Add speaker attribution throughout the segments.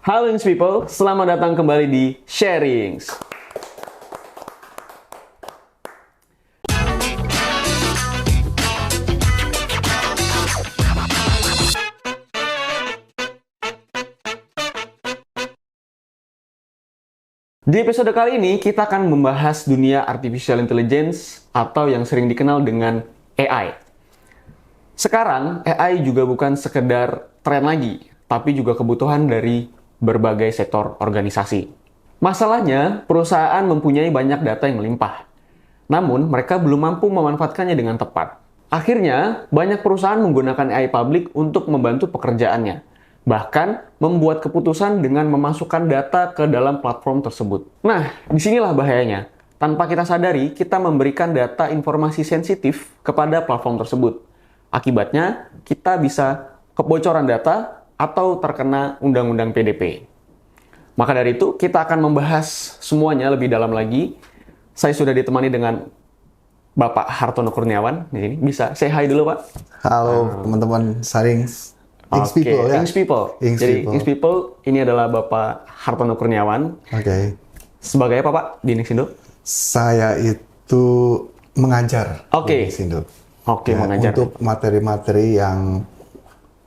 Speaker 1: Halo Ings People, selamat datang kembali di Sharings. Di episode kali ini, kita akan membahas dunia Artificial Intelligence atau yang sering dikenal dengan AI. Sekarang, AI juga bukan sekedar tren lagi, tapi juga kebutuhan dari berbagai sektor organisasi. Masalahnya, perusahaan mempunyai banyak data yang melimpah. Namun, mereka belum mampu memanfaatkannya dengan tepat. Akhirnya, banyak perusahaan menggunakan AI publik untuk membantu pekerjaannya. Bahkan, membuat keputusan dengan memasukkan data ke dalam platform tersebut. Nah, disinilah bahayanya. Tanpa kita sadari, kita memberikan data informasi sensitif kepada platform tersebut. Akibatnya, kita bisa kebocoran data atau terkena undang-undang PDP. Maka dari itu, kita akan membahas semuanya lebih dalam lagi. Saya sudah ditemani dengan Bapak Hartono Kurniawan di sini. Bisa say hi dulu, Pak?
Speaker 2: Halo teman-teman Sharings. Ings People ya.
Speaker 1: Ings People. Jadi Ings People ini adalah Bapak Hartono Kurniawan.
Speaker 2: Oke.
Speaker 1: Sebagai apa, Pak, di Nixindo?
Speaker 2: Saya itu mengajar di Nixindo.
Speaker 1: Oke, mengajar.
Speaker 2: Untuk materi-materi yang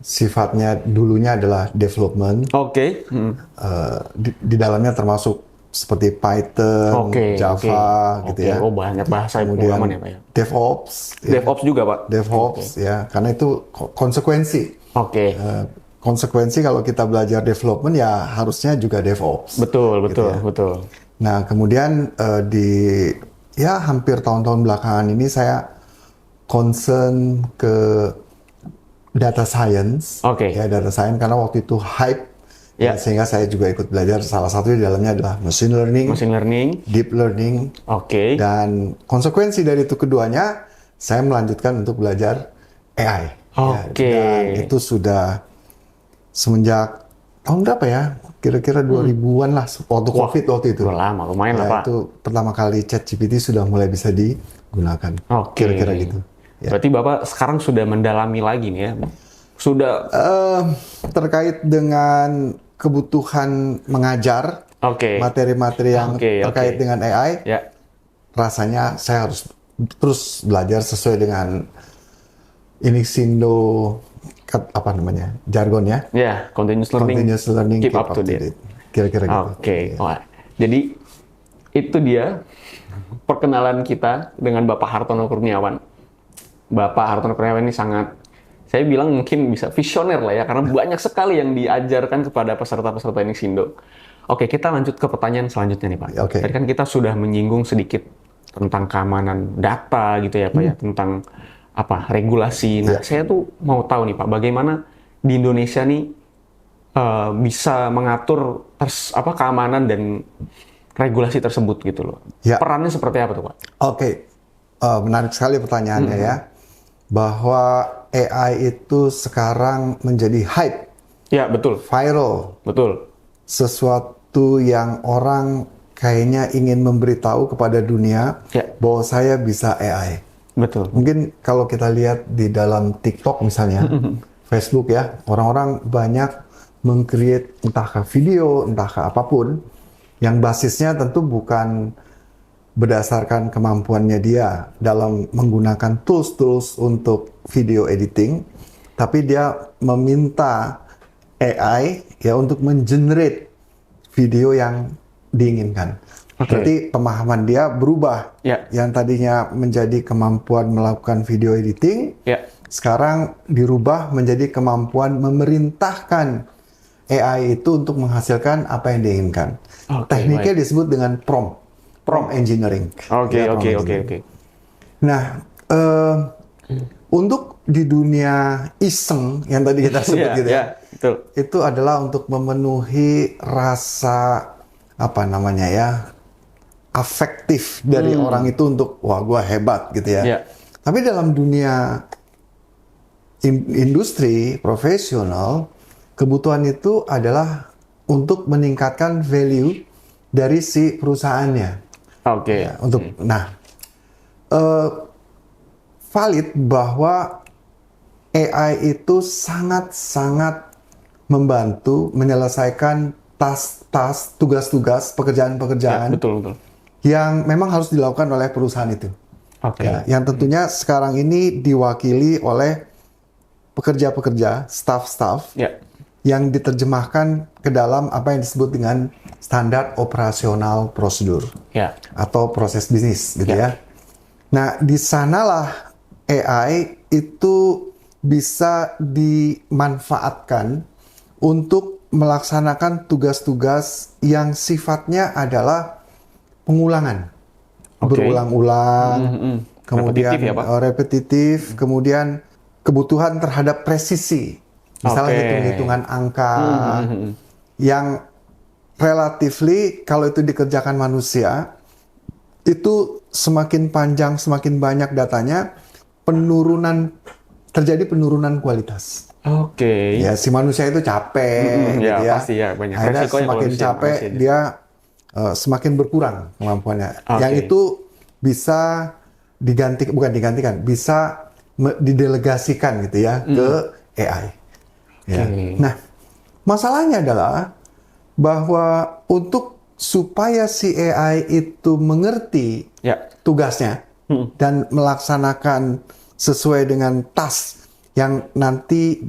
Speaker 2: sifatnya dulunya adalah development. Di dalamnya termasuk seperti Python, Java, gitu ya.
Speaker 1: Oh, banyak bahasa
Speaker 2: kemudian
Speaker 1: ya, Pak ya.
Speaker 2: DevOps.
Speaker 1: DevOps juga, Pak.
Speaker 2: DevOps ya, karena itu konsekuensi. Konsekuensi kalau kita belajar development ya harusnya juga DevOps.
Speaker 1: Betul.
Speaker 2: Nah, kemudian hampir tahun-tahun belakangan ini saya concern ke data science. Ya, data science karena waktu itu hype. Ya, sehingga saya juga ikut belajar. Salah satu di dalamnya adalah machine learning, deep learning. Dan konsekuensi dari itu keduanya, saya melanjutkan untuk belajar AI. Dan itu sudah semenjak tahun berapa ya? Kira-kira 2000-an lah, waktu COVID waktu itu.
Speaker 1: Lama, lumayan lah, Pak.
Speaker 2: Itu pertama kali ChatGPT sudah mulai bisa digunakan. Kira-kira gitu.
Speaker 1: Ya. Berarti Bapak sekarang sudah mendalami lagi nih ya? Sudah
Speaker 2: terkait dengan kebutuhan mengajar materi-materi yang terkait dengan AI, rasanya saya harus terus belajar sesuai dengan Nixindo jargonnya.
Speaker 1: Continuous
Speaker 2: learning,
Speaker 1: keep up to date.
Speaker 2: Kira-kira gitu.
Speaker 1: Jadi itu dia perkenalan kita dengan Bapak Hartono Kurniawan. Bapak Hartono Kurniawan ini sangat, saya bilang mungkin bisa visioner lah ya, karena banyak sekali yang diajarkan kepada peserta-peserta Nixindo. Kita lanjut ke pertanyaan selanjutnya nih, Pak. Tadi kan kita sudah menyinggung sedikit tentang keamanan data gitu ya, Pak ya, tentang regulasi. Nah, saya tuh mau tahu nih, Pak, bagaimana di Indonesia nih bisa mengatur keamanan dan regulasi tersebut gitu loh. Perannya seperti apa tuh, Pak?
Speaker 2: Menarik sekali pertanyaannya ya. Bahwa AI itu sekarang menjadi hype.
Speaker 1: Ya, betul.
Speaker 2: Viral.
Speaker 1: Betul.
Speaker 2: Sesuatu yang orang kayaknya ingin memberitahu kepada dunia bahwa saya bisa AI.
Speaker 1: Betul.
Speaker 2: Mungkin kalau kita lihat di dalam TikTok misalnya, Facebook ya, orang-orang banyak meng-create entahkah video, entahkah apapun, yang basisnya tentu bukan berdasarkan kemampuannya dia dalam menggunakan tools-tools untuk video editing, tapi dia meminta AI ya untuk mengenerate video yang diinginkan. Berarti pemahaman dia berubah. Yang tadinya menjadi kemampuan melakukan video editing, sekarang dirubah menjadi kemampuan memerintahkan AI itu untuk menghasilkan apa yang diinginkan. Tekniknya disebut dengan prompt engineering. Nah, untuk di dunia iseng yang tadi kita sebut itu adalah untuk memenuhi rasa afektif dari orang itu untuk wah gua hebat gitu ya. Tapi dalam dunia industri profesional, kebutuhan itu adalah untuk meningkatkan value dari si perusahaannya. Valid bahwa AI itu sangat-sangat membantu menyelesaikan tas-tas, tugas-tugas,
Speaker 1: Ya,
Speaker 2: pekerjaan-pekerjaan
Speaker 1: betul.
Speaker 2: yang memang harus dilakukan oleh perusahaan itu.
Speaker 1: Oke.
Speaker 2: Ya, yang tentunya sekarang ini diwakili oleh pekerja-pekerja, staff-staff
Speaker 1: Ya.
Speaker 2: yang diterjemahkan ke dalam apa yang disebut dengan standar operasional prosedur
Speaker 1: Ya.
Speaker 2: atau proses bisnis gitu
Speaker 1: Ya.
Speaker 2: ya. Nah, di sanalah AI itu bisa dimanfaatkan untuk melaksanakan tugas-tugas yang sifatnya adalah pengulangan.
Speaker 1: Oke.
Speaker 2: Berulang-ulang, kemudian
Speaker 1: Repetitif ya, Pak?
Speaker 2: repetitif, kemudian kebutuhan terhadap presisi. Misalnya
Speaker 1: Oke.
Speaker 2: hitung-hitungan angka yang relatively kalau itu dikerjakan manusia, itu semakin panjang, semakin banyak datanya, terjadi penurunan kualitas.
Speaker 1: Oke.
Speaker 2: Ya, si manusia itu capek, gitu
Speaker 1: ya,
Speaker 2: ya.
Speaker 1: pasti ya, banyak
Speaker 2: Akhirnya
Speaker 1: resikonya kalau
Speaker 2: semakin
Speaker 1: manusia-
Speaker 2: capek,
Speaker 1: manusia.
Speaker 2: dia semakin berkurang kemampuannya.
Speaker 1: Oke.
Speaker 2: Yang itu bisa bukan digantikan, bisa didelegasikan gitu ya ke AI. Ya.
Speaker 1: Oke.
Speaker 2: Nah, masalahnya adalah bahwa untuk supaya si AI itu mengerti
Speaker 1: Ya.
Speaker 2: tugasnya dan melaksanakan sesuai dengan task yang nanti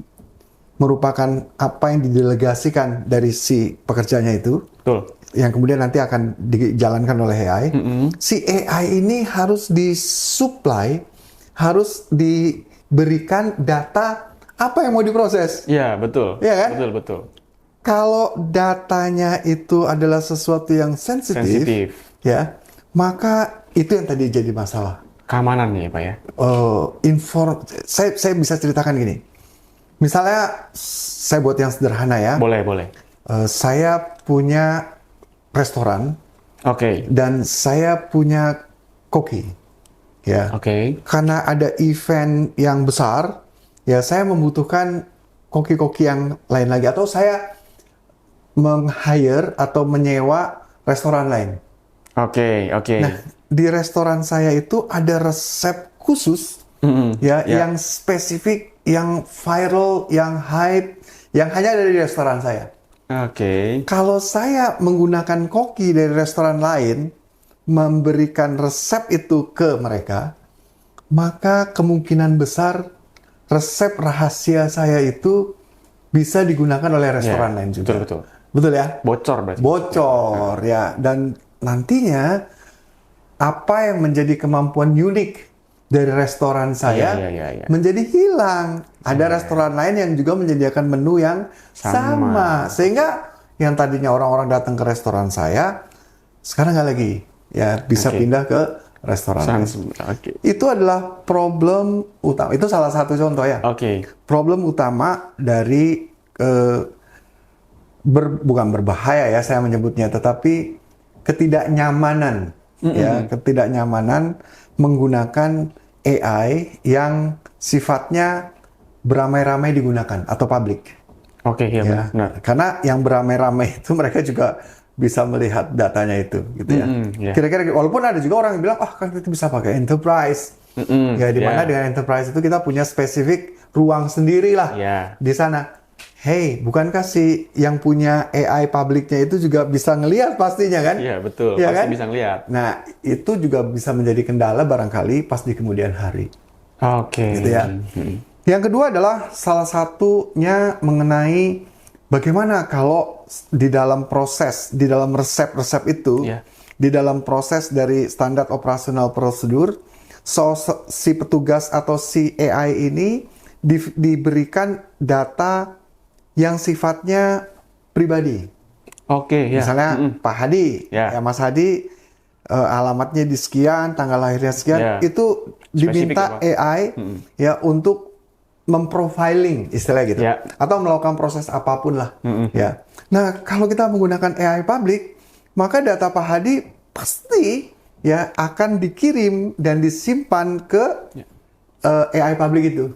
Speaker 2: merupakan apa yang didelegasikan dari si pekerjanya itu,
Speaker 1: Betul.
Speaker 2: yang kemudian nanti akan dijalankan oleh AI. Si AI ini harus disuplai, harus diberikan data apa yang mau diproses.
Speaker 1: Ya, betul.
Speaker 2: Iya kan?
Speaker 1: Betul.
Speaker 2: Kalau datanya itu adalah sesuatu yang sensitif, ya, maka itu yang tadi jadi masalah.
Speaker 1: Keamanannya ya, Pak ya.
Speaker 2: Saya bisa ceritakan gini. Misalnya, saya buat yang sederhana ya.
Speaker 1: Boleh.
Speaker 2: Saya punya restoran
Speaker 1: Oke.
Speaker 2: dan saya punya koki, ya.
Speaker 1: Oke.
Speaker 2: Karena ada event yang besar, ya saya membutuhkan koki-koki yang lain lagi, atau saya meng-hire atau menyewa restoran lain.
Speaker 1: Oke.
Speaker 2: Nah, di restoran saya itu ada resep khusus, ya, yang spesifik, yang viral, yang hype, yang hanya ada di restoran saya.
Speaker 1: Oke.
Speaker 2: Kalau saya menggunakan koki dari restoran lain, memberikan resep itu ke mereka, maka kemungkinan besar resep rahasia saya itu bisa digunakan oleh restoran lain juga.
Speaker 1: Betul.
Speaker 2: Betul ya?
Speaker 1: Bocor berarti.
Speaker 2: Bocor ya. Dan nantinya apa yang menjadi kemampuan unik dari restoran saya
Speaker 1: Iya.
Speaker 2: menjadi hilang. Ada restoran lain yang juga menyediakan menu yang sama. Sehingga yang tadinya orang-orang datang ke restoran saya, sekarang nggak lagi. Ya, bisa pindah ke restoran lain.
Speaker 1: Oke.
Speaker 2: Itu adalah problem utama. Itu salah satu contoh ya.
Speaker 1: Oke.
Speaker 2: Problem utama dari bukan berbahaya ya saya menyebutnya, tetapi ketidaknyamanan, ya, ketidaknyamanan menggunakan AI yang sifatnya beramai-ramai digunakan atau publik.
Speaker 1: Oke, ya,
Speaker 2: Ya.
Speaker 1: benar.
Speaker 2: Karena yang beramai-ramai itu mereka juga bisa melihat datanya itu, gitu ya.
Speaker 1: ya.
Speaker 2: Kira-kira, walaupun ada juga orang yang bilang, kan itu bisa pakai enterprise. Ya, di mana dengan enterprise itu kita punya spesifik ruang sendiri lah
Speaker 1: Ya.
Speaker 2: di sana. Hey, bukankah si yang punya AI publiknya itu juga bisa ngelihat pastinya kan?
Speaker 1: Iya, betul.
Speaker 2: Iya
Speaker 1: Pasti
Speaker 2: kan?
Speaker 1: bisa ngelihat.
Speaker 2: Nah, itu juga bisa menjadi kendala barangkali pas di kemudian hari.
Speaker 1: Oke.
Speaker 2: Gitu ya. Yang kedua adalah salah satunya mengenai bagaimana kalau di dalam proses, di dalam resep-resep itu,
Speaker 1: Iya.
Speaker 2: di dalam proses dari standar operasional prosedur, si petugas atau si AI ini diberikan data yang sifatnya pribadi.
Speaker 1: Oke, ya.
Speaker 2: Misalnya Pak Hadi,
Speaker 1: Ya.
Speaker 2: ya Mas Hadi, alamatnya di sekian, tanggal lahirnya sekian,
Speaker 1: Ya.
Speaker 2: itu
Speaker 1: Spesifik
Speaker 2: diminta
Speaker 1: ya, Pak?
Speaker 2: AI ya untuk memprofiling istilahnya gitu,
Speaker 1: Ya.
Speaker 2: atau melakukan proses apapun lah. Ya. Nah, kalau kita menggunakan AI public, maka data Pak Hadi pasti ya akan dikirim dan disimpan ke AI public itu.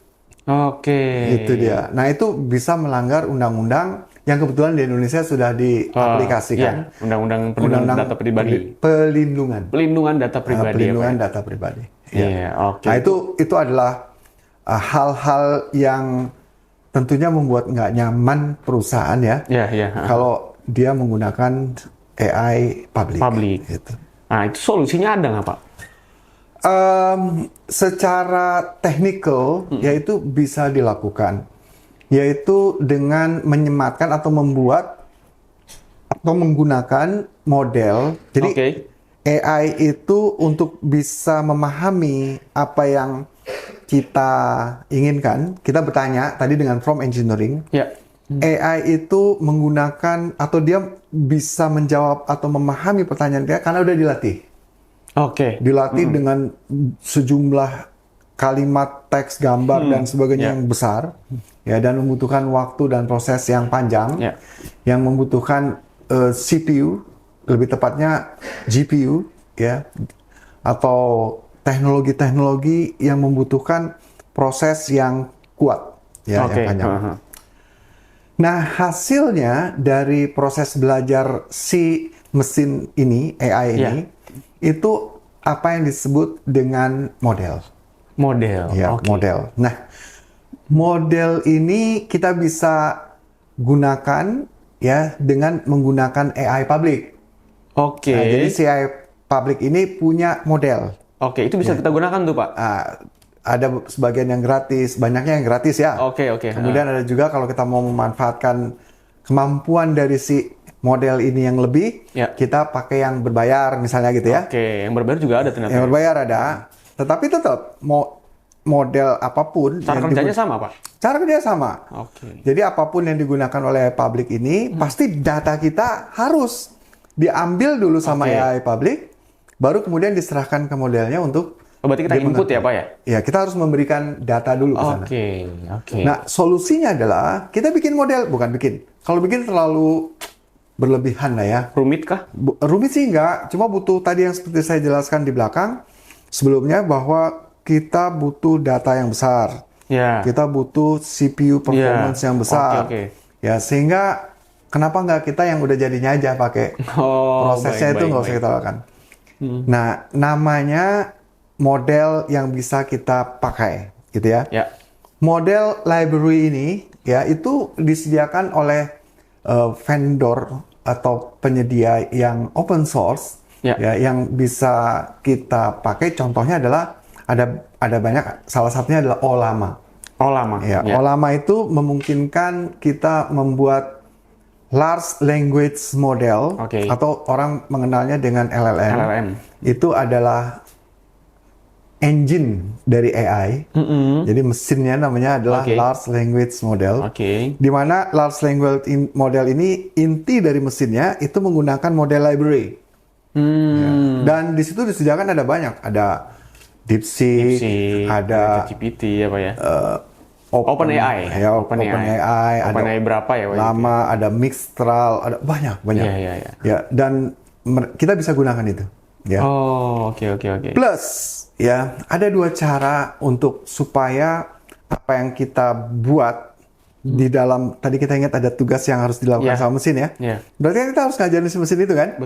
Speaker 1: Oke.
Speaker 2: Itu dia. Nah, itu bisa melanggar undang-undang yang kebetulan di Indonesia sudah diaplikasikan.
Speaker 1: Iya, Undang-undang Perlindungan Data Pribadi. Pelindungan data pribadi.
Speaker 2: Pelindungan
Speaker 1: ya, Pak?
Speaker 2: data pribadi.
Speaker 1: Iya, oke.
Speaker 2: Nah, itu adalah hal-hal yang tentunya membuat nggak nyaman perusahaan ya.
Speaker 1: Iya.
Speaker 2: Kalau dia menggunakan AI public. Gitu.
Speaker 1: Nah, itu solusinya ada nggak, Pak?
Speaker 2: Secara technical, yaitu bisa dilakukan, yaitu dengan menyematkan atau membuat atau menggunakan model. Jadi AI itu untuk bisa memahami apa yang kita inginkan, kita bertanya tadi dengan prompt engineering. AI itu menggunakan atau dia bisa menjawab atau memahami pertanyaan dia karena udah dilatih. Dilatih dengan sejumlah kalimat, teks, gambar dan sebagainya yang besar, ya, dan membutuhkan waktu dan proses yang panjang, yang membutuhkan CPU, lebih tepatnya GPU, ya, atau teknologi-teknologi yang membutuhkan proses yang kuat, ya, yang panjang. Nah, hasilnya dari proses belajar si mesin ini, AI ini, itu apa yang disebut dengan model. Model. Nah, model ini kita bisa gunakan, ya, dengan menggunakan AI public. Nah, jadi si AI public ini punya model.
Speaker 1: Itu bisa kita gunakan tuh, Pak?
Speaker 2: Ada sebagian yang gratis, banyaknya yang gratis, ya. Kemudian ada juga kalau kita mau memanfaatkan kemampuan dari si model ini yang lebih, kita pakai yang berbayar misalnya gitu, ya.
Speaker 1: Yang berbayar juga ada ternyata.
Speaker 2: Yang berbayar ada, tetapi tetap model apapun.
Speaker 1: Cara kerjanya sama, Pak?
Speaker 2: Cara kerjanya sama. Jadi apapun yang digunakan oleh public ini, pasti data kita harus diambil dulu sama AI public, baru kemudian diserahkan ke modelnya untuk
Speaker 1: berarti kita input ya, Pak, ya?
Speaker 2: Ya, kita harus memberikan data dulu ke sana. Nah, solusinya adalah kita bikin model, bukan bikin. Kalau bikin terlalu berlebihan lah, ya.
Speaker 1: Rumit kah?
Speaker 2: Rumit sih enggak, cuma butuh tadi yang seperti saya jelaskan di belakang sebelumnya, bahwa kita butuh data yang besar. Kita butuh CPU performance yang besar. Ya, sehingga kenapa nggak kita yang udah jadinya aja pakai prosesnya itu nggak usah kita lakukan. Nah, namanya model yang bisa kita pakai, gitu ya. Model library ini, ya, itu disediakan oleh vendor atau penyedia yang open source, ya, yang bisa kita pakai. Contohnya adalah ada banyak, salah satunya adalah Ollama. Ollama itu memungkinkan kita membuat large language model, atau orang mengenalnya dengan LLM. Itu adalah engine dari AI. Jadi mesinnya namanya adalah large language model. Di mana large language model ini, inti dari mesinnya itu menggunakan model library. Dan di situ disediakan ada banyak, ada DeepSeek, ada
Speaker 1: GPT, apa ya?
Speaker 2: OpenAI,
Speaker 1: OpenAI berapa ya?
Speaker 2: Lama, ada Mistral, ada banyak. Ya, dan kita bisa gunakan itu. Ya. Plus, ya, ada dua cara untuk supaya apa yang kita buat di dalam, tadi kita ingat ada tugas yang harus dilakukan sama mesin, ya. Berarti kan kita harus ngajarin si mesin itu, kan?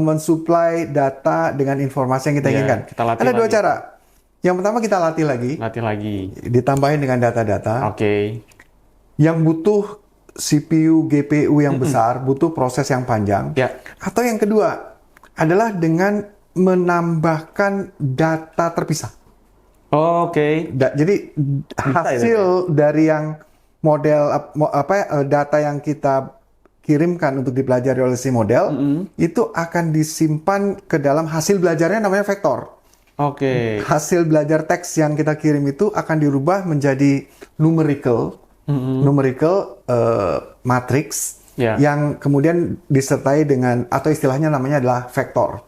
Speaker 2: Mensuplai data dengan informasi yang kita inginkan. Ada dua cara. Yang pertama, kita latih lagi. Ditambahin dengan data-data. Yang butuh CPU, GPU yang besar, butuh proses yang panjang. Atau yang kedua adalah dengan menambahkan data terpisah. Jadi hasil dari yang model data yang kita kirimkan untuk dipelajari oleh si model, itu akan disimpan ke dalam hasil belajarnya, namanya vektor. Hasil belajar teks yang kita kirim itu akan dirubah menjadi numerical matrix, yang kemudian disertai dengan, atau istilahnya namanya adalah vektor.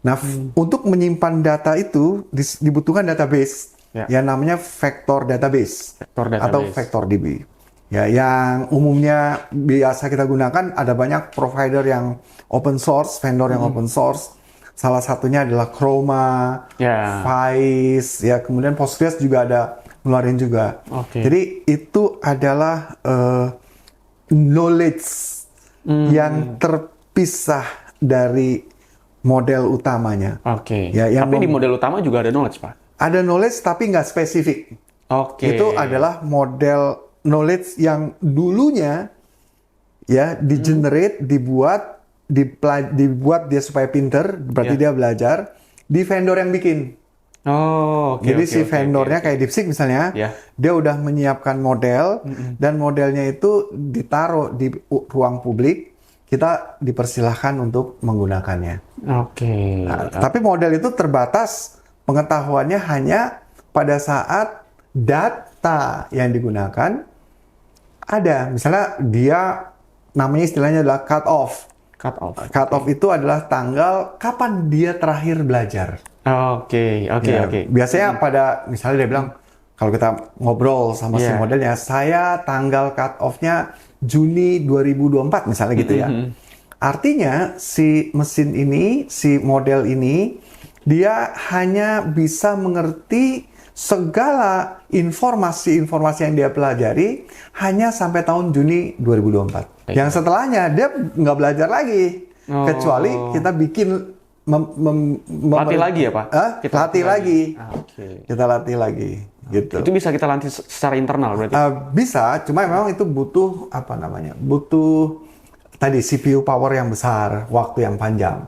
Speaker 2: Nah, untuk menyimpan data itu dibutuhkan database yang namanya vector database, atau vector DB. Ya, yang umumnya biasa kita gunakan, ada banyak provider yang open source, vendor yang open source. Salah satunya adalah Chroma, Vice, ya, kemudian Postgres juga ada ngeluarin juga. Jadi itu adalah knowledge yang terpisah dari model utamanya.
Speaker 1: Ya, tapi di model utama juga ada knowledge, Pak?
Speaker 2: Ada knowledge tapi nggak spesifik. Itu adalah model knowledge yang dulunya ya, di-generate, dibuat dia supaya pinter, berarti dia belajar di vendor yang bikin.
Speaker 1: Oh, oke.
Speaker 2: Jadi si vendornya kayak DeepSeek misalnya, dia udah menyiapkan model dan modelnya itu ditaruh di ruang publik, kita dipersilahkan untuk menggunakannya.
Speaker 1: Oke.
Speaker 2: Nah, tapi model itu terbatas pengetahuannya hanya pada saat data yang digunakan ada. Misalnya dia namanya istilahnya adalah cut off. Cut off itu adalah tanggal kapan dia terakhir belajar.
Speaker 1: Oke.
Speaker 2: Biasanya pada misalnya dia bilang kalau kita ngobrol sama si modelnya, saya tanggal cut off-nya Juni 2024 misalnya gitu ya. Artinya si mesin ini, si model ini, dia hanya bisa mengerti segala informasi-informasi yang dia pelajari hanya sampai tahun Juni 2024. Yang setelahnya dia nggak belajar lagi, kecuali kita bikin
Speaker 1: latih lagi ya Pak?
Speaker 2: Kita latih lagi. Kita latih lagi. Gitu.
Speaker 1: Itu bisa kita latih secara internal berarti?
Speaker 2: Bisa, cuma memang itu butuh apa namanya? Butuh tadi CPU power yang besar, waktu yang panjang.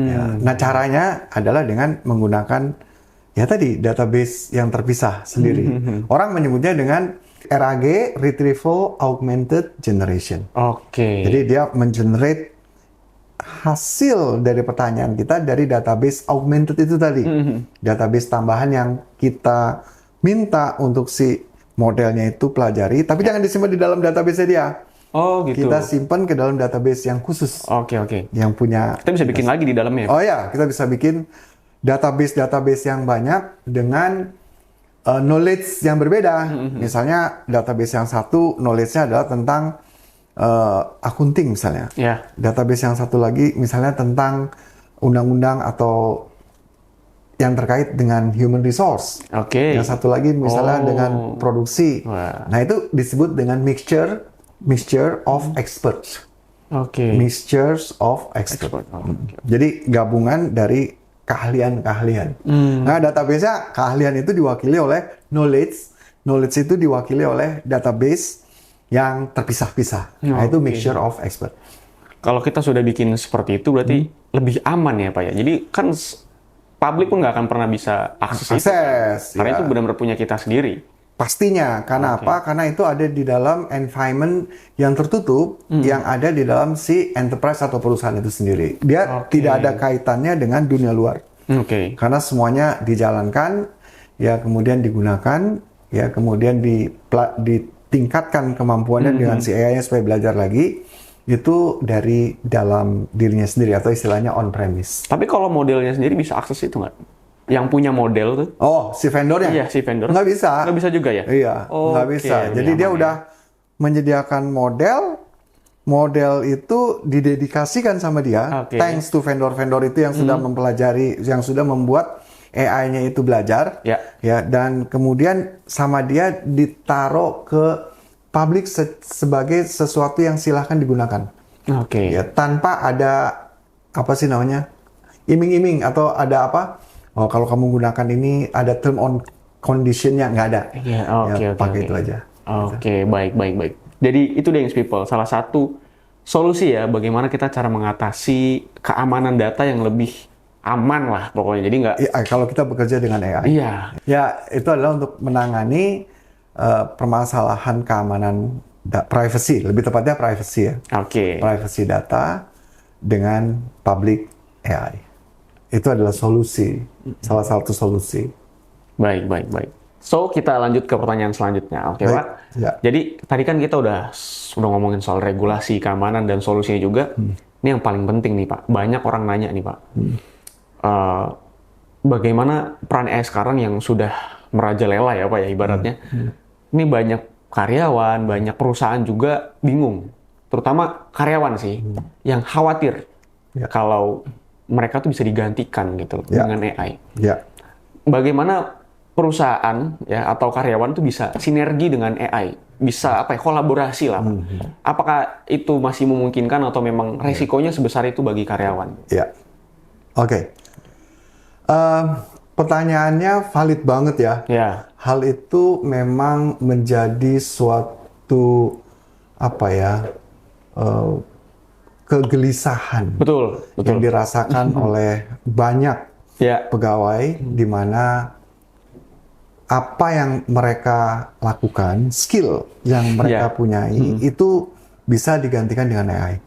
Speaker 2: Ya. Nah caranya adalah dengan menggunakan ya tadi database yang terpisah sendiri. Orang menyebutnya dengan RAG, Retrieval Augmented Generation. Jadi dia mengenerate hasil dari pertanyaan kita dari database augmented itu tadi. Database tambahan yang kita minta untuk si modelnya itu pelajari, tapi jangan disimpan di dalam database dia.
Speaker 1: Oh gitu.
Speaker 2: Kita simpan ke dalam database yang khusus. Yang punya.
Speaker 1: Kita bisa bikin lagi di dalamnya.
Speaker 2: Oh ya, kita bisa bikin database yang banyak dengan knowledge yang berbeda. Misalnya database yang satu knowledge-nya adalah tentang akunting misalnya. Database yang satu lagi misalnya tentang undang-undang atau yang terkait dengan human resource. Yang satu lagi misalnya dengan produksi. Nah itu disebut dengan mixture of experts. Mixtures of experts. Jadi gabungan dari keahlian-keahlian. Nah database-nya keahlian itu diwakili oleh knowledge itu diwakili oleh database yang terpisah-pisah. Nah itu mixture of expert.
Speaker 1: Kalau kita sudah bikin seperti itu berarti lebih aman ya Pak ya. Jadi kan publik pun nggak akan pernah bisa akses itu. Karena itu benar-benar punya kita sendiri.
Speaker 2: Pastinya. Karena apa? Karena itu ada di dalam environment yang tertutup yang ada di dalam si enterprise atau perusahaan itu sendiri. Dia tidak ada kaitannya dengan dunia luar. Karena semuanya dijalankan, ya kemudian digunakan, ya kemudian ditingkatkan kemampuannya dengan si AI-nya supaya belajar lagi. Itu dari dalam dirinya sendiri atau istilahnya on-premise.
Speaker 1: Tapi kalau modelnya sendiri bisa akses itu nggak? Yang punya model tuh?
Speaker 2: Oh, si vendornya?
Speaker 1: Iya, si vendor.
Speaker 2: Nggak bisa.
Speaker 1: Nggak bisa juga ya?
Speaker 2: Iya, nggak bisa. Jadi dia udah menyediakan model itu didedikasikan sama dia, thanks to vendor-vendor itu yang sudah mempelajari, yang sudah membuat AI-nya itu belajar, ya, dan kemudian sama dia ditaruh ke publik sebagai sesuatu yang silahkan digunakan. Ya, tanpa ada apa sih namanya iming-iming atau ada apa? Oh, kalau kamu gunakan ini ada term on condition-nya, nggak ada. Pakai itu aja.
Speaker 1: Baik. Jadi itu Dings People, salah satu solusi ya bagaimana kita cara mengatasi keamanan data yang lebih aman lah pokoknya. Jadi nggak.
Speaker 2: Kalau kita bekerja dengan AI. Ya itu adalah untuk menangani permasalahan keamanan privacy, lebih tepatnya privacy ya. Privacy data dengan public AI. Itu adalah solusi, salah satu solusi.
Speaker 1: Baik. So, kita lanjut ke pertanyaan selanjutnya. Pak? Jadi, tadi kan kita udah ngomongin soal regulasi, keamanan, dan solusinya juga. Ini yang paling penting nih, Pak. Banyak orang nanya nih, Pak. Bagaimana peran AI sekarang yang sudah merajalela ya, Pak, ya, ibaratnya. Ini banyak karyawan, banyak perusahaan juga bingung. Terutama karyawan sih, yang khawatir kalau mereka tuh bisa digantikan gitu dengan AI. Bagaimana perusahaan ya atau karyawan tuh bisa sinergi dengan AI, bisa kolaborasi lah. Apakah itu masih memungkinkan atau memang resikonya sebesar itu bagi karyawan?
Speaker 2: Pertanyaannya valid banget ya. Hal itu memang menjadi suatu eh, kegelisahan
Speaker 1: Betul,
Speaker 2: yang
Speaker 1: betul.
Speaker 2: dirasakan oleh banyak
Speaker 1: Ya,
Speaker 2: pegawai, di mana apa yang mereka lakukan, skill yang mereka
Speaker 1: Ya.
Speaker 2: punyai itu bisa digantikan dengan AI.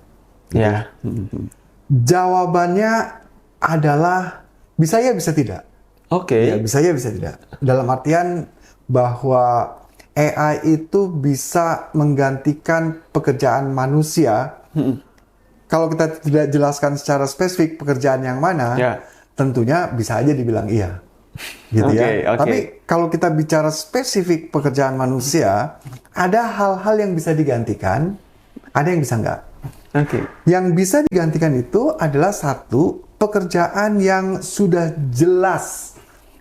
Speaker 1: ya.
Speaker 2: Jawabannya adalah bisa ya, bisa tidak.
Speaker 1: Oke.
Speaker 2: Ya, bisa ya, bisa tidak. Dalam artian bahwa AI itu bisa menggantikan pekerjaan manusia. Kalau kita tidak jelaskan secara spesifik pekerjaan yang mana,
Speaker 1: Ya.
Speaker 2: tentunya bisa aja dibilang iya. Gitu ya.
Speaker 1: Oke, oke.
Speaker 2: Tapi kalau kita bicara spesifik pekerjaan manusia, ada hal-hal yang bisa digantikan, ada yang bisa enggak.
Speaker 1: Oke.
Speaker 2: Yang bisa digantikan itu adalah satu, pekerjaan yang sudah jelas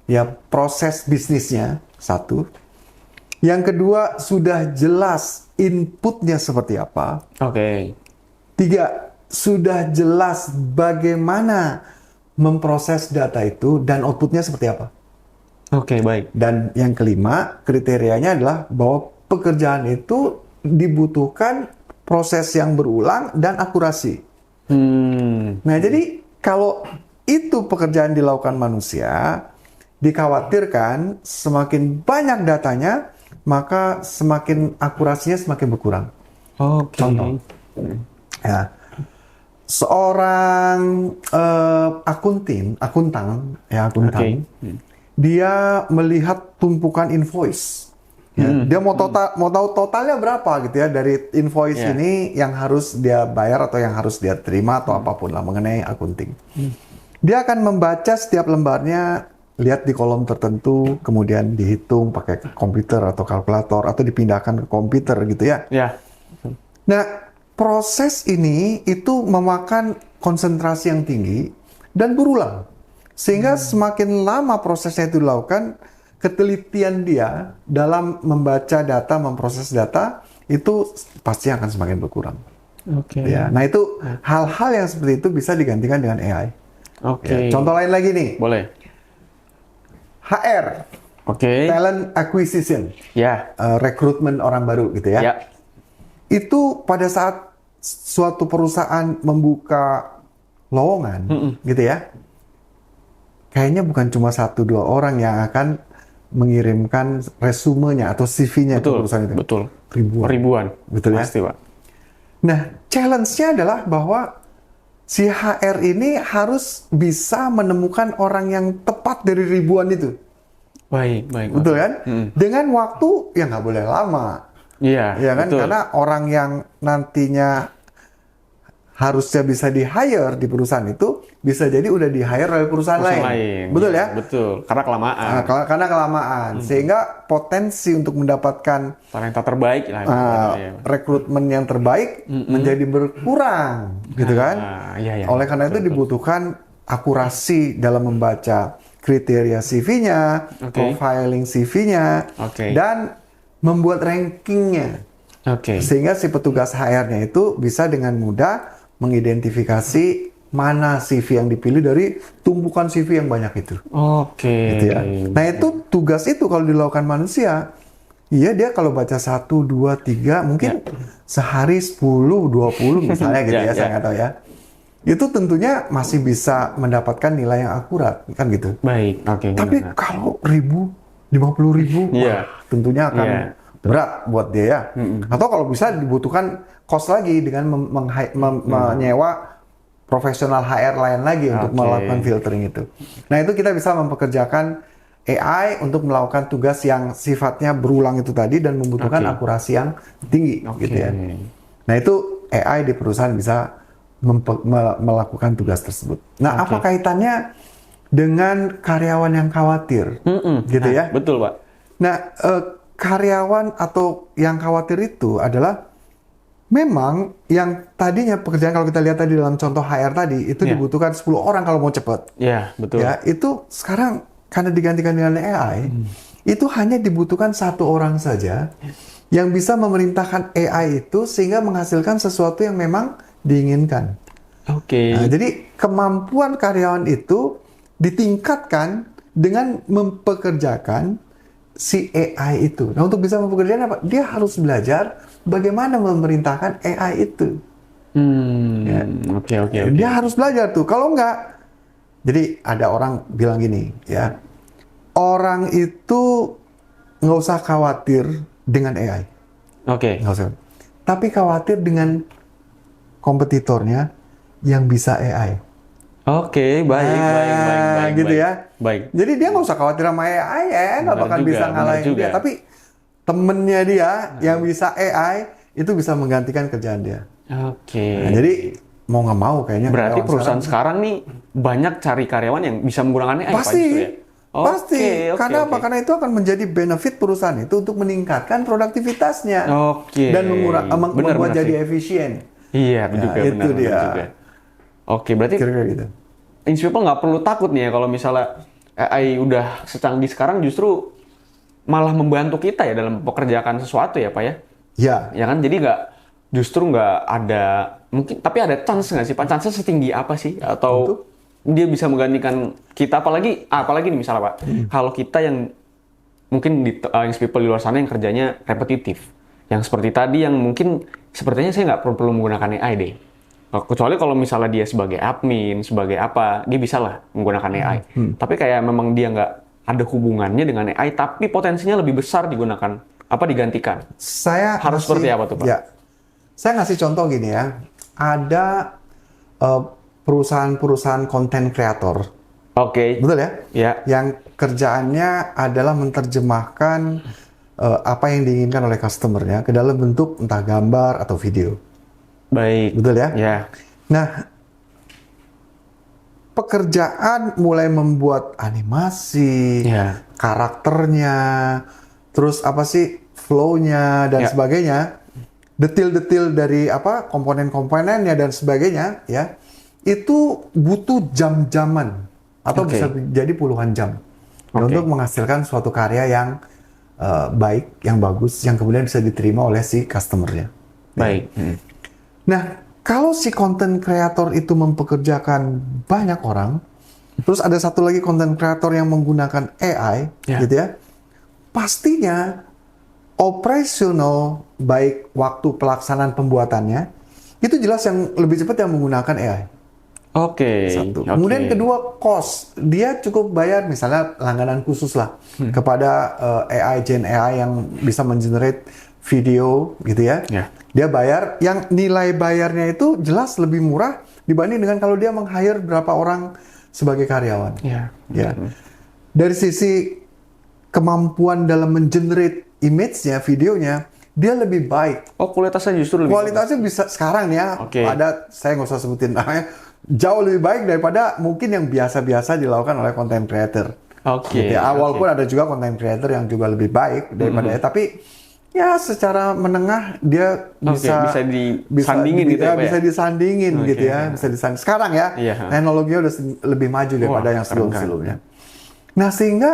Speaker 2: ya proses bisnisnya, satu. Yang kedua, sudah jelas inputnya seperti apa.
Speaker 1: Oke.
Speaker 2: Tiga, sudah jelas bagaimana memproses data itu dan outputnya seperti apa.
Speaker 1: Oke, baik.
Speaker 2: Dan yang kelima, kriterianya adalah bahwa pekerjaan itu dibutuhkan proses yang berulang dan akurasi. Nah, jadi kalau itu pekerjaan dilakukan manusia, dikhawatirkan semakin banyak datanya, maka semakin akurasinya semakin berkurang.
Speaker 1: Oke.
Speaker 2: Contoh. Ya, seorang akuntan,
Speaker 1: Oke.
Speaker 2: dia melihat tumpukan invoice. Ya, dia mau tahu totalnya berapa gitu ya dari invoice
Speaker 1: Ya.
Speaker 2: ini yang harus dia bayar atau yang harus dia terima atau apapun lah mengenai accounting. Dia akan membaca setiap lembarnya, lihat di kolom tertentu, kemudian dihitung pakai komputer atau kalkulator atau dipindahkan ke komputer gitu ya.
Speaker 1: Ya.
Speaker 2: Nah, proses ini itu memakan konsentrasi yang tinggi dan berulang. Sehingga semakin lama prosesnya itu dilakukan, ketelitian dia dalam membaca data, memproses data, itu pasti akan semakin berkurang.
Speaker 1: Oke.
Speaker 2: Ya, nah itu hal-hal yang seperti itu bisa digantikan dengan AI.
Speaker 1: Oke.
Speaker 2: Ya, contoh lain lagi nih,
Speaker 1: Boleh.
Speaker 2: HR,
Speaker 1: Oke.
Speaker 2: talent acquisition,
Speaker 1: Ya.
Speaker 2: rekrutmen orang baru gitu ya.
Speaker 1: Ya.
Speaker 2: Itu pada saat suatu perusahaan membuka lowongan, gitu ya, kayaknya bukan cuma 1-2 orang yang akan mengirimkan resumenya atau CV-nya ke
Speaker 1: Betul.
Speaker 2: perusahaan itu.
Speaker 1: Betul.
Speaker 2: Ribuan.
Speaker 1: Ribuan.
Speaker 2: Betul ya?
Speaker 1: Pasti, Pak.
Speaker 2: Nah, challenge-nya adalah bahwa si HR ini harus bisa menemukan orang yang tepat dari ribuan itu.
Speaker 1: Baik, baik.
Speaker 2: Betul
Speaker 1: oke.
Speaker 2: kan? Dengan waktu yang nggak boleh lama.
Speaker 1: Iya,
Speaker 2: Ya kan?
Speaker 1: betul.
Speaker 2: Karena orang yang nantinya harusnya bisa di-hire di perusahaan itu, bisa jadi udah di-hire oleh perusahaan lain. Betul ya?
Speaker 1: Betul. Karena kelamaan.
Speaker 2: Nah, karena kelamaan. Sehingga potensi untuk mendapatkan
Speaker 1: Talenta terbaik lah. Ya.
Speaker 2: rekrutmen yang terbaik menjadi berkurang. Gitu kan?
Speaker 1: Iya, iya.
Speaker 2: Oleh karena itu dibutuhkan akurasi dalam membaca kriteria CV-nya,
Speaker 1: Oke.
Speaker 2: profiling CV-nya,
Speaker 1: Oke.
Speaker 2: dan membuat rankingnya.
Speaker 1: Oke.
Speaker 2: Sehingga si petugas HR-nya itu bisa dengan mudah mengidentifikasi mana CV yang dipilih dari tumpukan CV yang banyak itu.
Speaker 1: Oke.
Speaker 2: Gitu ya. Nah itu tugas itu kalau dilakukan manusia, iya dia kalau baca 1, 2, 3, mungkin sehari 10, 20 misalnya gitu
Speaker 1: Ya,
Speaker 2: ya, saya
Speaker 1: ya.
Speaker 2: nggak tahu ya. Itu tentunya masih bisa mendapatkan nilai yang akurat, kan gitu.
Speaker 1: Baik. Oke.
Speaker 2: Tapi
Speaker 1: benar.
Speaker 2: kalau 50.000,
Speaker 1: Iya.
Speaker 2: wah, tentunya akan
Speaker 1: Iya.
Speaker 2: berat buat dia ya. Atau kalau bisa dibutuhkan cost lagi dengan menyewa profesional HR lain lagi untuk
Speaker 1: Oke.
Speaker 2: melakukan filtering itu. Nah itu kita bisa mempekerjakan AI untuk melakukan tugas yang sifatnya berulang itu tadi dan membutuhkan
Speaker 1: Oke.
Speaker 2: akurasi yang tinggi
Speaker 1: Oke.
Speaker 2: gitu ya. Nah itu AI di perusahaan bisa melakukan tugas tersebut. Nah
Speaker 1: Oke.
Speaker 2: apa kaitannya dengan karyawan yang khawatir, gitu
Speaker 1: Nah,
Speaker 2: ya?
Speaker 1: Betul, Pak.
Speaker 2: Nah, karyawan atau yang khawatir itu adalah memang yang tadinya pekerjaan kalau kita lihat tadi dalam contoh HR tadi itu
Speaker 1: Iya.
Speaker 2: dibutuhkan 10 orang kalau mau cepat.
Speaker 1: Iya, betul.
Speaker 2: Ya, itu sekarang karena digantikan dengan AI, itu hanya dibutuhkan 1 orang saja yang bisa memerintahkan AI itu sehingga menghasilkan sesuatu yang memang diinginkan.
Speaker 1: Oke.
Speaker 2: Nah, jadi kemampuan karyawan itu ditingkatkan dengan mempekerjakan si AI itu. Nah, untuk bisa mempekerjakan apa? Dia harus belajar bagaimana memerintahkan AI itu. Ya.
Speaker 1: Oke, oke, oke.
Speaker 2: Dia harus belajar tuh. Kalau enggak, jadi ada orang bilang gini, ya, orang itu nggak usah khawatir dengan AI,
Speaker 1: Oke.
Speaker 2: nggak usah. Tapi khawatir dengan kompetitornya yang bisa AI.
Speaker 1: Oke, baik, baik, baik, baik.
Speaker 2: Gitu
Speaker 1: baik.
Speaker 2: ya.
Speaker 1: Baik.
Speaker 2: Jadi dia nggak usah khawatir sama AI, AI nggak
Speaker 1: Benar
Speaker 2: bakal
Speaker 1: juga,
Speaker 2: bisa
Speaker 1: benar
Speaker 2: ngalahin
Speaker 1: juga.
Speaker 2: dia. Tapi temennya dia yang bisa AI itu bisa menggantikan kerjaan dia.
Speaker 1: Oke.
Speaker 2: Nah, jadi mau nggak mau kayaknya
Speaker 1: Berarti
Speaker 2: karyawan
Speaker 1: perusahaan sekarang nih banyak cari karyawan yang bisa menggunakan AI, Pak,
Speaker 2: pasti,
Speaker 1: justru ya?
Speaker 2: pasti.
Speaker 1: Oke,
Speaker 2: Karena
Speaker 1: oke.
Speaker 2: apa? Karena itu akan menjadi benefit perusahaan itu untuk meningkatkan produktivitasnya
Speaker 1: Oke.
Speaker 2: dan
Speaker 1: Benar,
Speaker 2: membuat
Speaker 1: benar
Speaker 2: jadi
Speaker 1: sih.
Speaker 2: efisien.
Speaker 1: Iya,
Speaker 2: Ya,
Speaker 1: juga
Speaker 2: itu
Speaker 1: benar,
Speaker 2: dia.
Speaker 1: benar juga. Oke, berarti
Speaker 2: Kira-kira gitu.
Speaker 1: Inch People nggak perlu takut nih ya kalau misalnya AI udah secanggih sekarang justru malah membantu kita ya dalam pekerjaan sesuatu ya, Pak ya?
Speaker 2: Ya,
Speaker 1: Ya kan, jadi justru nggak ada, mungkin, tapi ada chance nggak sih Pak? Chance setinggi apa sih? Atau dia bisa menggantikan kita, apalagi nih misalnya Pak, kalau kita yang mungkin di Inch People di luar sana yang kerjanya repetitif, yang seperti tadi yang mungkin sepertinya saya nggak perlu menggunakan AI deh. Kecuali kalau misalnya dia sebagai admin, sebagai apa, dia bisa lah menggunakan AI. Tapi kayak memang dia nggak ada hubungannya dengan AI, tapi potensinya lebih besar digunakan, digantikan.
Speaker 2: saya
Speaker 1: Harus seperti apa tuh, Pak?
Speaker 2: Ya, saya ngasih contoh gini ya. Ada eh, perusahaan-perusahaan konten kreator,
Speaker 1: Oke.
Speaker 2: betul ya?
Speaker 1: Ya.
Speaker 2: Yang kerjaannya adalah menerjemahkan apa yang diinginkan oleh customernya ke dalam bentuk entah gambar atau video,
Speaker 1: Baik.
Speaker 2: betul ya?
Speaker 1: Ya.
Speaker 2: Nah, pekerjaan mulai membuat animasi,
Speaker 1: Ya.
Speaker 2: karakternya, terus apa sih flow-nya dan
Speaker 1: Ya.
Speaker 2: sebagainya, detil-detil dari apa komponen-komponennya dan sebagainya, ya, itu butuh jam-jaman atau
Speaker 1: Oke.
Speaker 2: bisa jadi puluhan jam ya,
Speaker 1: Oke.
Speaker 2: untuk menghasilkan suatu karya yang baik, yang bagus, yang kemudian bisa diterima oleh si customer-nya.
Speaker 1: Baik.
Speaker 2: Nah, kalau si konten kreator itu mempekerjakan banyak orang, terus ada satu lagi konten kreator yang menggunakan AI,
Speaker 1: Ya.
Speaker 2: gitu ya, pastinya operasional baik waktu pelaksanaan pembuatannya itu jelas yang lebih cepat yang menggunakan AI.
Speaker 1: Oke.
Speaker 2: Satu.
Speaker 1: Oke.
Speaker 2: Kemudian kedua, cost. Dia cukup bayar misalnya langganan khusus lah kepada AI, Gen AI yang bisa mengenerate video gitu ya.
Speaker 1: Ya.
Speaker 2: Dia bayar, yang nilai bayarnya itu jelas lebih murah dibanding dengan kalau dia meng-hire berapa orang sebagai karyawan.
Speaker 1: Ya.
Speaker 2: Ya. Dari sisi kemampuan dalam mengenerate image-nya, videonya, dia lebih baik.
Speaker 1: Oh, kualitasnya justru lebih
Speaker 2: Kualitasnya bisa sekarang nih ya,
Speaker 1: Oke.
Speaker 2: ada, saya nggak usah sebutin namanya, jauh lebih baik daripada mungkin yang biasa-biasa dilakukan oleh content creator.
Speaker 1: Oke,
Speaker 2: Gitu ya. Walaupun
Speaker 1: oke.
Speaker 2: ada juga content creator yang juga lebih baik daripada tapi ya secara menengah dia bisa
Speaker 1: bisa disandingin gitu ya, Pak,
Speaker 2: bisa
Speaker 1: ya?
Speaker 2: disandingin
Speaker 1: Oke,
Speaker 2: gitu ya,
Speaker 1: ya.
Speaker 2: bisa disandingin. Sekarang ya,
Speaker 1: Iya.
Speaker 2: teknologinya udah lebih maju daripada
Speaker 1: Wah,
Speaker 2: yang
Speaker 1: keren,
Speaker 2: sebelum-sebelumnya. Nah, sehingga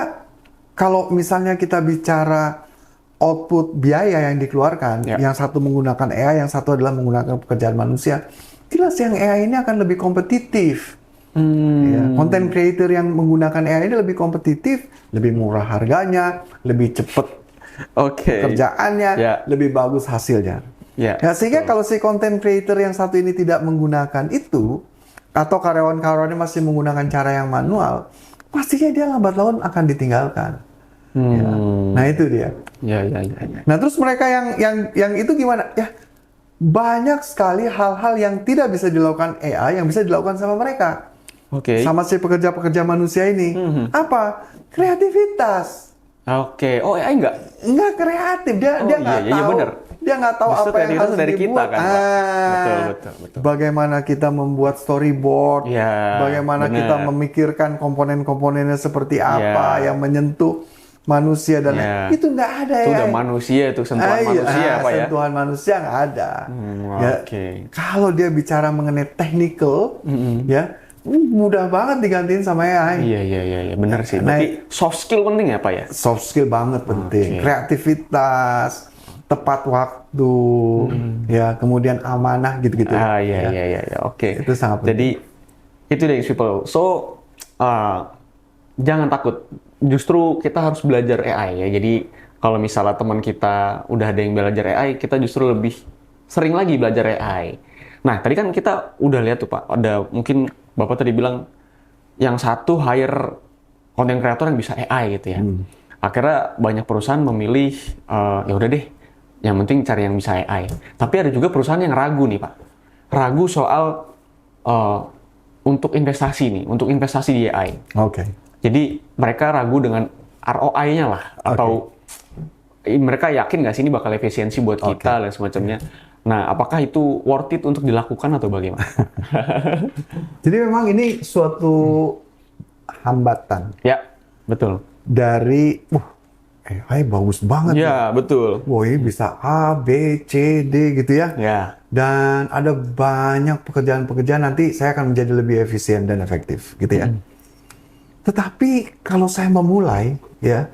Speaker 2: kalau misalnya kita bicara output biaya yang dikeluarkan,
Speaker 1: Ya.
Speaker 2: yang satu menggunakan AI, yang satu adalah menggunakan pekerjaan manusia, jelas yang AI ini akan lebih kompetitif. Ya, content creator yang menggunakan AI ini lebih kompetitif, lebih murah harganya, lebih cepat
Speaker 1: Oke.
Speaker 2: kerjaannya,
Speaker 1: Ya.
Speaker 2: lebih bagus hasilnya.
Speaker 1: Ya.
Speaker 2: Sehingga kalau si content creator yang satu ini tidak menggunakan itu, atau karyawan-karyawannya masih menggunakan cara yang manual, pastinya dia lambat laun akan ditinggalkan. Ya. Nah itu dia.
Speaker 1: Ya, ya, ya, ya.
Speaker 2: Nah terus mereka yang itu gimana? Ya banyak sekali hal-hal yang tidak bisa dilakukan AI yang bisa dilakukan sama mereka,
Speaker 1: Oke.
Speaker 2: sama si pekerja-pekerja manusia ini. Apa? Kreativitas.
Speaker 1: Oke. Oh, AI
Speaker 2: Nggak kreatif, dia
Speaker 1: Oh,
Speaker 2: dia nggak
Speaker 1: iya, iya,
Speaker 2: tahu.
Speaker 1: bener.
Speaker 2: Dia nggak tahu
Speaker 1: Justru
Speaker 2: apa yang
Speaker 1: kreativitas
Speaker 2: harus
Speaker 1: dari kita
Speaker 2: dibuat.
Speaker 1: kan, Pak? Betul, betul, betul.
Speaker 2: Bagaimana kita membuat storyboard,
Speaker 1: Ya,
Speaker 2: bagaimana
Speaker 1: bener.
Speaker 2: kita memikirkan komponen-komponennya seperti apa yang menyentuh manusia dan
Speaker 1: Ya.
Speaker 2: itu nggak ada
Speaker 1: Itu
Speaker 2: ya.
Speaker 1: udah manusia, itu sentuhan manusia, Pak ya?
Speaker 2: Sentuhan manusia nggak ada. Ya,
Speaker 1: Oke.
Speaker 2: kalau dia bicara mengenai technical, ya mudah banget digantiin sama AI.
Speaker 1: Iya, iya, iya, iya. Benar sih.
Speaker 2: Nah,
Speaker 1: Berarti soft skill penting ya, Pak ya?
Speaker 2: Soft skill banget penting,
Speaker 1: Oke.
Speaker 2: kreativitas, tepat waktu, ya kemudian amanah gitu-gitu.
Speaker 1: Ah, iya,
Speaker 2: Ya.
Speaker 1: iya, iya, iya. Oke.
Speaker 2: Itu sangat penting.
Speaker 1: Jadi itu deh people. So jangan takut. Justru kita harus belajar AI ya. Jadi kalau misalnya teman kita udah ada yang belajar AI, kita justru lebih sering lagi belajar AI. Nah, tadi kan kita udah lihat tuh Pak, ada mungkin Bapak tadi bilang yang satu hire content creator yang bisa AI gitu ya. Akhirnya banyak perusahaan memilih, ya udah deh, yang penting cari yang bisa AI. Tapi ada juga perusahaan yang ragu nih Pak. Ragu soal untuk investasi nih, untuk investasi di AI.
Speaker 2: Oke.
Speaker 1: Jadi mereka ragu dengan ROI-nya lah, atau mereka yakin nggak sih ini bakal efisiensi buat kita dan semacamnya. Nah, apakah itu worth it untuk dilakukan atau bagaimana?
Speaker 2: Jadi memang ini suatu hambatan
Speaker 1: Ya, betul.
Speaker 2: dari, AI bagus banget.
Speaker 1: Ya, betul.
Speaker 2: Wah, ini bisa A, B, C, D gitu ya.
Speaker 1: Ya,
Speaker 2: Dan ada banyak pekerjaan-pekerjaan nanti saya akan menjadi lebih efisien dan efektif gitu ya. Tetapi kalau saya memulai ya,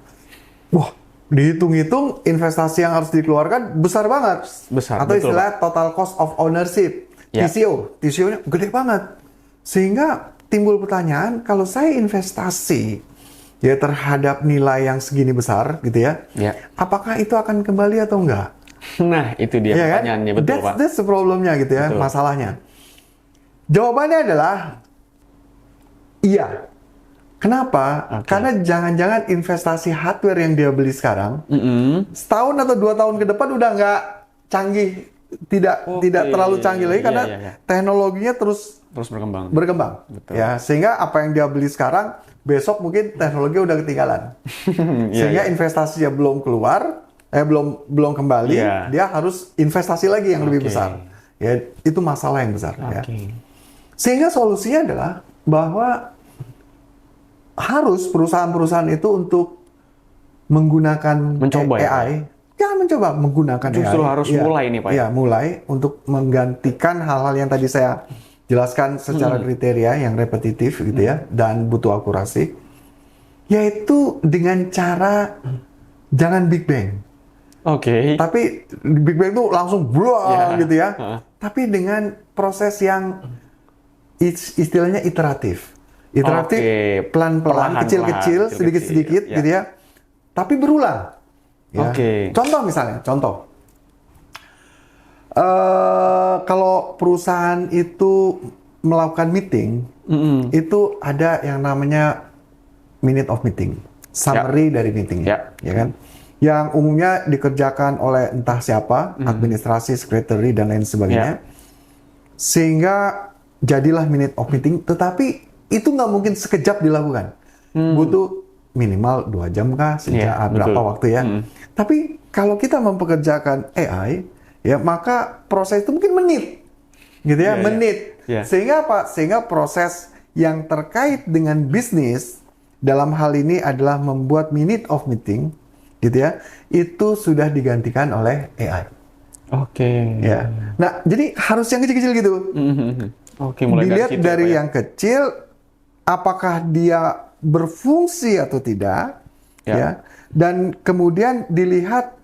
Speaker 2: dihitung-hitung investasi yang harus dikeluarkan besar banget.
Speaker 1: Besar,
Speaker 2: Atau
Speaker 1: betul,
Speaker 2: istilah total cost of ownership,
Speaker 1: Ya.
Speaker 2: TCO. TCO-nya gede banget. Sehingga timbul pertanyaan, kalau saya investasi ya terhadap nilai yang segini besar gitu ya,
Speaker 1: Ya.
Speaker 2: apakah itu akan kembali atau enggak?
Speaker 1: Nah, itu dia
Speaker 2: Iya kan?
Speaker 1: pertanyaannya, betul Pak.
Speaker 2: That's the problemnya gitu ya,
Speaker 1: Betul.
Speaker 2: masalahnya. Jawabannya adalah iya. Kenapa?
Speaker 1: Oke.
Speaker 2: Karena jangan-jangan investasi hardware yang dia beli sekarang, setahun atau 2 tahun ke depan udah nggak canggih, tidak terlalu canggih lagi karena
Speaker 1: Iya.
Speaker 2: teknologinya terus
Speaker 1: Terus berkembang.
Speaker 2: berkembang.
Speaker 1: Betul.
Speaker 2: Ya, sehingga apa yang dia beli sekarang, besok mungkin teknologi udah ketinggalan. Sehingga investasinya belum keluar, belum kembali,
Speaker 1: Iya.
Speaker 2: dia harus investasi lagi yang lebih
Speaker 1: Oke.
Speaker 2: besar. Ya, itu masalah yang besar. Ya.
Speaker 1: Oke.
Speaker 2: Sehingga solusinya adalah bahwa harus perusahaan-perusahaan itu untuk menggunakan
Speaker 1: Mencoba ya,
Speaker 2: AI. Jangan mencoba menggunakan
Speaker 1: Justru
Speaker 2: AI.
Speaker 1: harus
Speaker 2: Iya.
Speaker 1: mulai nih, Pak, ya?
Speaker 2: Iya, mulai untuk menggantikan hal-hal yang tadi saya jelaskan secara kriteria yang repetitif gitu ya, dan butuh akurasi. Yaitu dengan cara jangan Big Bang.
Speaker 1: Oke.
Speaker 2: Tapi Big Bang itu langsung
Speaker 1: Ya.
Speaker 2: bluang gitu ya.
Speaker 1: Heeh.
Speaker 2: Tapi dengan proses yang istilahnya iteratif. Iteratif,
Speaker 1: Oke.
Speaker 2: pelan-pelan,
Speaker 1: Perlahan-lahan,
Speaker 2: kecil-kecil,
Speaker 1: kecil-kecil,
Speaker 2: sedikit-sedikit
Speaker 1: ya.
Speaker 2: gitu ya. Tapi berulang. Ya.
Speaker 1: Oke.
Speaker 2: Contoh misalnya, kalau perusahaan itu melakukan meeting, itu ada yang namanya minute of meeting, summary dari meeting,
Speaker 1: Ya.
Speaker 2: ya kan? Yang umumnya dikerjakan oleh entah siapa, administrasi, sekretari dan lain sebagainya, sehingga jadilah minute of meeting. Tetapi itu nggak mungkin sekejap dilakukan, butuh minimal 2 jam kah, sejak
Speaker 1: Ya,
Speaker 2: berapa
Speaker 1: betul.
Speaker 2: waktu ya. Tapi kalau kita mempekerjakan AI, ya maka proses itu mungkin menit, gitu
Speaker 1: Ya,
Speaker 2: ya,
Speaker 1: ya.
Speaker 2: menit.
Speaker 1: Ya.
Speaker 2: Sehingga apa? Sehingga proses yang terkait dengan bisnis dalam hal ini adalah membuat minute of meeting, gitu ya, itu sudah digantikan oleh AI.
Speaker 1: Oke.
Speaker 2: Ya. Nah, jadi harus yang kecil-kecil gitu.
Speaker 1: Oke, mulai
Speaker 2: Dilihat
Speaker 1: dari situ ya,
Speaker 2: dari
Speaker 1: Pak, ya?
Speaker 2: yang kecil, apakah dia berfungsi atau tidak,
Speaker 1: Ya.
Speaker 2: ya. Dan kemudian dilihat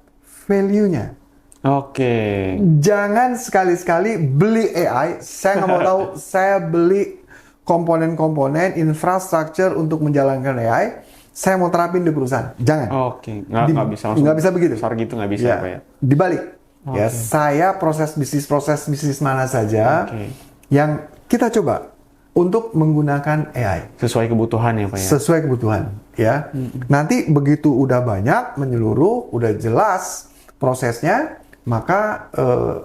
Speaker 2: value-nya.
Speaker 1: Oke.
Speaker 2: Jangan sekali-sekali beli AI, saya nggak mau tahu, saya beli komponen-komponen infrastruktur untuk menjalankan AI, saya mau terapin di perusahaan. Jangan.
Speaker 1: Oke. Nggak bisa langsung.
Speaker 2: Nggak bisa begitu.
Speaker 1: Besar gitu nggak bisa,
Speaker 2: Ya,
Speaker 1: Pak, ya?
Speaker 2: dibalik. Ya, saya proses bisnis mana saja
Speaker 1: Oke.
Speaker 2: yang kita coba untuk menggunakan AI
Speaker 1: Sesuai kebutuhan ya, Pak, ya?
Speaker 2: sesuai kebutuhan. Ya, nanti begitu udah banyak menyeluruh, udah jelas prosesnya, maka